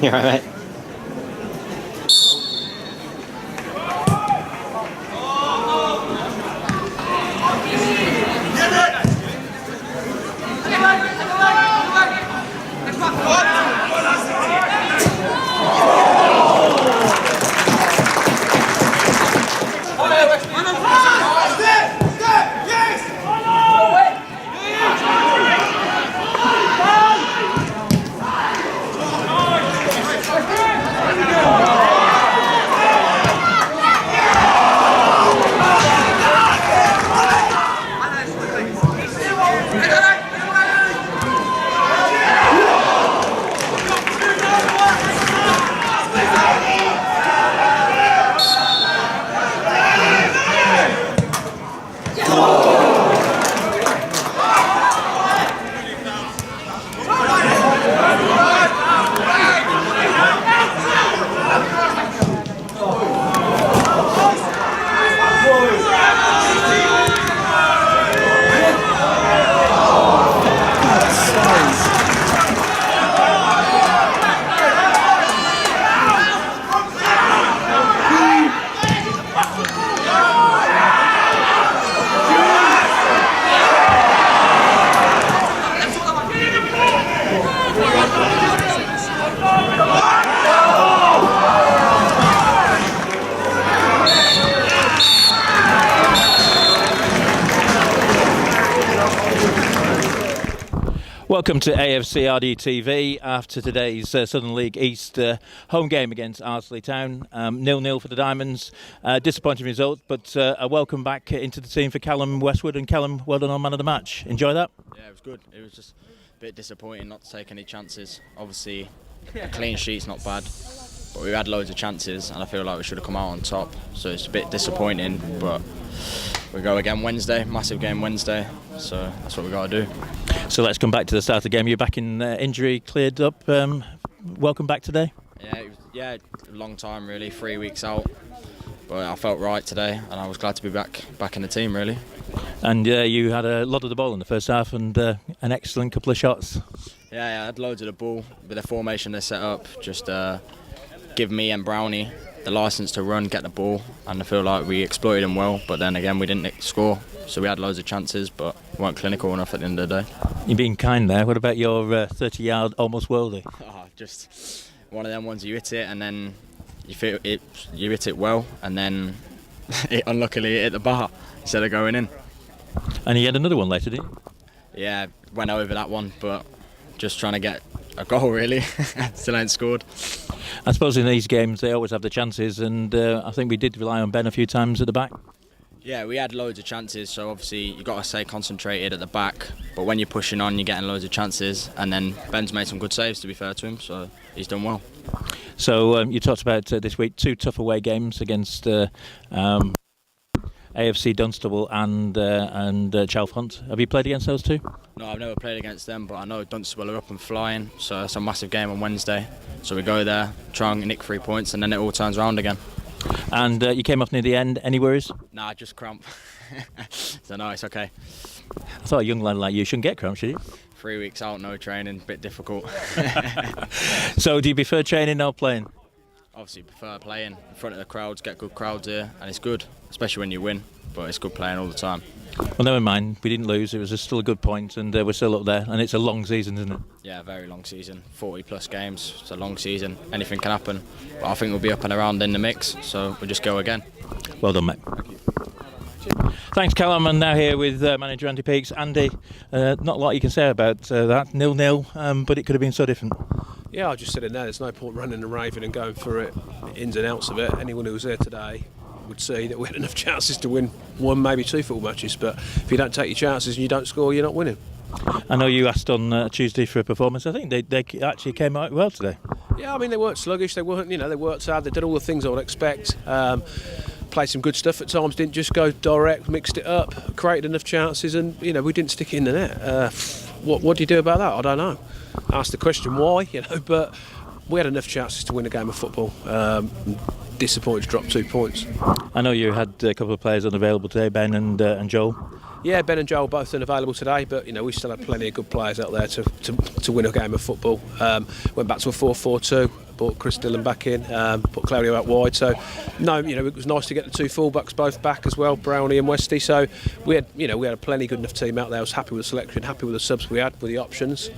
You're all right, mate. Welcome to AFCRDTV after today's Southern League East home game against Arlesey Town. 0-0 for the Diamonds. Disappointing result, but a welcome back into the team for Callum Westwood. And Callum, well done on man of the match. Enjoy that? Yeah, it was good. It was just a bit disappointing not to take any chances. Obviously, a clean sheet's not bad, but we had loads of chances, and I feel like we should have come out on top. So it's a bit disappointing, but we go again Wednesday, massive game Wednesday, so that's what we got to do. So let's come back to the start of the game. You're back in injury, cleared up. Welcome back today. Yeah, a long time really, 3 weeks out, but I felt right today, and I was glad to be back in the team really. And you had a lot of the ball in the first half, and an excellent couple of shots. Yeah, I had loads of the ball with the formation they set up. Just give me and Brownie the licence to run, get the ball, and I feel like we exploited them well, but then again we didn't score, so we had loads of chances but weren't clinical enough at the end of the day. You're being kind there. What about your 30-yard almost worldie? Just one of them ones, you hit it and then you hit it well, and then it unluckily hit the bar instead of going in. And you had another one later, didn't you? Yeah, went over that one, but just trying to get a goal really. Still ain't scored. I suppose in these games they always have the chances, and I think we did rely on Ben a few times at the back. Yeah, we had loads of chances, so obviously you've got to stay concentrated at the back, but when you're pushing on you're getting loads of chances, and then Ben's made some good saves, to be fair to him, so he's done well. So you talked about this week 2 tough away games against AFC Dunstable and Chalfont. Have you played against those two? No, I've never played against them, but I know Dunstable are up and flying, so it's a massive game on Wednesday. So we go there, try and nick 3 points, and then it all turns around again. And you came off near the end. Any worries? Nah, just cramp. So no, it's okay. I thought a young lad like you shouldn't get cramp, should you? 3 weeks out, no training, a bit difficult. So do you prefer training or playing? Obviously prefer playing in front of the crowds, get good crowds here, and it's good, especially when you win, but it's good playing all the time. Well, never mind, we didn't lose, it was still a good point, and we're still up there, and it's a long season, isn't it? Yeah, a very long season, 40 plus games, it's a long season, anything can happen, but I think we'll be up and around in the mix, so we'll just go again. Well done, mate. Thank you. Thanks, Callum, and now here with manager Andy Peakes. Andy, not a lot you can say about that, 0-0, but it could have been so different. Yeah, I just said it there, there's no point running and raving and going through it, ins and outs of it. Anyone who was there today would see that we had enough chances to win 1, maybe 2 football matches, but if you don't take your chances and you don't score, you're not winning. I know you asked on Tuesday for a performance. I think they actually came out well today. Yeah, I mean, they weren't sluggish, they weren't, they worked hard, they did all the things I would expect. Played some good stuff at times, didn't just go direct, mixed it up, created enough chances, and we didn't stick it in the net. What do you do about that? I don't know. Ask the question why, but we had enough chances to win a game of football. Disappointed to drop 2 points. I know you had a couple of players unavailable today, Ben and Joel. Yeah, Ben and Joel both unavailable today, but we still had plenty of good players out there to win a game of football. Went back to a 4-4-2. brought Chris Dillon back in, put Claudio out wide. So, no, it was nice to get the two fullbacks both back as well, Brownie and Westy. So we had a plenty good enough team out there. I was happy with the selection, happy with the subs we had, with the options.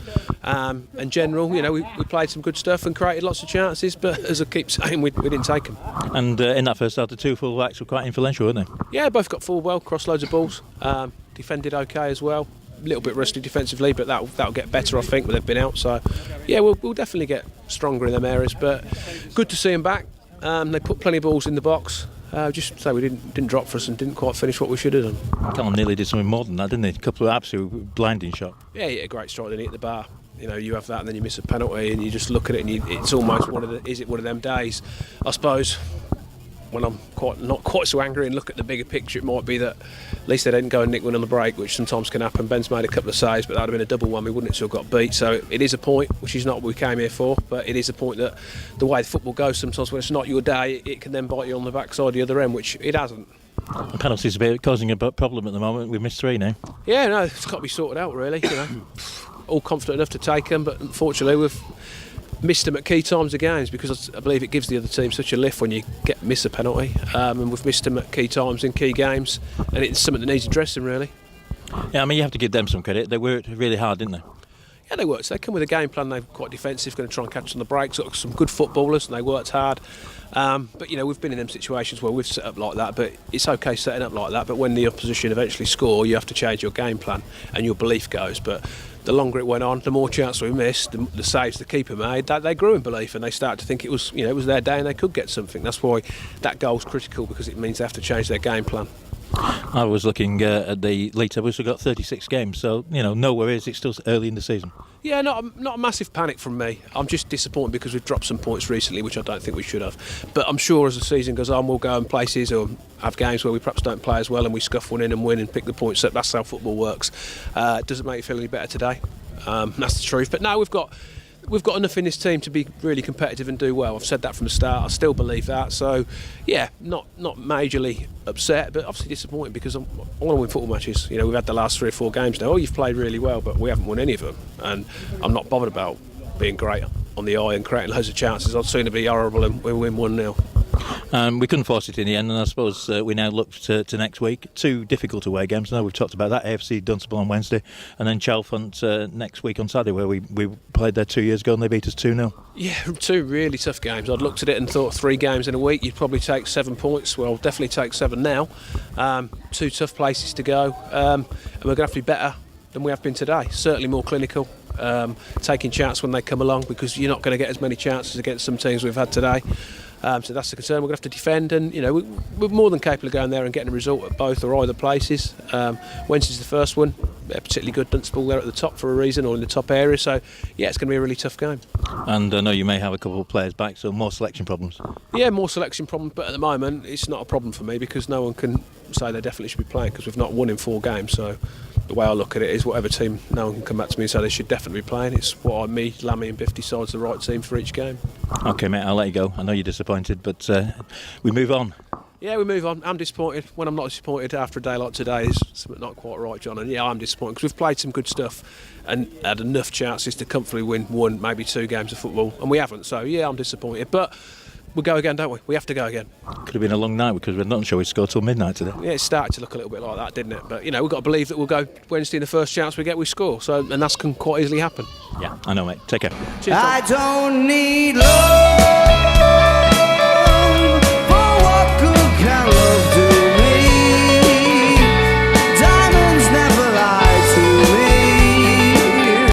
In general, we played some good stuff and created lots of chances. But as I keep saying, we didn't take them. And in that first half, the two fullbacks were quite influential, weren't they? Yeah, both got forward well, crossed loads of balls, defended okay as well. A little bit rusty defensively, but that'll get better, I think, when they've been out. So, yeah, we'll definitely get stronger in them areas. But good to see them back. They put plenty of balls in the box. Just say we didn't drop for us and didn't quite finish what we should have done. Callum nearly did something more than that, didn't he? A couple of absolute blinding shots. Yeah, he hit a great strike, then he hit the bar. You have that, and then you miss a penalty, and you just look at it, and it's almost one of them days, I suppose. When I'm not quite so angry and look at the bigger picture, it might be that at least they didn't go and nick one on the break, which sometimes can happen. Ben's made a couple of saves, but that would have been a double one. We wouldn't have still got beat. So it is a point, which is not what we came here for, but it is a point that the way the football goes, sometimes when it's not your day, it can then bite you on the backside the other end, which it hasn't. And penalties are causing a problem at the moment. We've missed 3 now. Yeah, no, it's got to be sorted out, really. All confident enough to take them, but unfortunately we've missed them at key times of games, because I believe it gives the other team such a lift when you miss a penalty, and we've missed them at key times in key games, and it's something that needs addressing, really. Yeah, I mean, you have to give them some credit. They worked really hard, didn't they? Yeah, they worked. They come with a game plan. They're quite defensive, going to try and catch on the breaks. Got some good footballers, and they worked hard. But we've been in them situations where we've set up like that. But it's okay setting up like that. But when the opposition eventually score, you have to change your game plan, and your belief goes. But the longer it went on, the more chances we missed, the saves the keeper made, that they grew in belief, and they started to think it was their day and they could get something. That's why that goal's critical, because it means they have to change their game plan. I was looking at the league table. We've got 36 games, so no worries. It's still early in the season. Yeah, not a massive panic from me. I'm just disappointed because we've dropped some points recently, which I don't think we should have. But I'm sure as the season goes on, we'll go in places or have games where we perhaps don't play as well, and we scuff one in and win and pick the points up. That's how football works. Does it make you feel any better today? That's the truth. But no, we've got enough in this team to be really competitive and do well. I've said that from the start. I still believe that. So, yeah, not majorly upset, but obviously disappointed, because I want to win football matches. We've had the last 3 or 4 games now. Oh, you've played really well, but we haven't won any of them. And I'm not bothered about being great on the eye and creating loads of chances. I'd sooner be horrible and we win 1-0. We couldn't force it in the end, and I suppose we now look to next week. 2 difficult away games. Now we've talked about that. AFC Dunstable on Wednesday, and then Chalfont next week on Saturday, where we played there 2 years ago and they beat us 2-0. Yeah, 2 really tough games. I'd looked at it and thought 3 games in a week, you'd probably take 7 points. Well, definitely take 7 now. 2 tough places to go, and we're going to have to be better than we have been today. Certainly more clinical. Taking chances when they come along, because you're not going to get as many chances against some teams we've had today. So that's the concern. We're going to have to defend, and we're more than capable of going there and getting a result at both or either places. Wednesday's the first one. They're particularly good. Dunstable, they're at the top for a reason, or in the top area. So yeah, it's going to be a really tough game. And I know you may have a couple of players back, so more selection problems. Yeah, more selection problems. But at the moment, it's not a problem for me, because no one can say they definitely should be playing, because we've not won in 4 games. So the way I look at it is, whatever team, no one can come back to me and say they should definitely be playing. It's what me, Lammy and Biff decide's the right team for each game. OK, mate, I'll let you go. I know you're disappointed, but we move on. Yeah, we move on. I'm disappointed. When I'm not disappointed after a day like today, is something not quite right, John. And yeah, I'm disappointed, because we've played some good stuff and had enough chances to comfortably win 1, maybe 2 games of football, and we haven't. So yeah, I'm disappointed. But we'll go again, don't we? We have to go again. Could have been a long night, because we're not sure we scored till midnight today. Yeah, it started to look a little bit like that, didn't it? But we've got to believe that we'll go Wednesday, and the first chance we get, we score. So, and that can quite easily happen. Yeah, I know, mate. Take care. Cheers, Tom. I don't need love.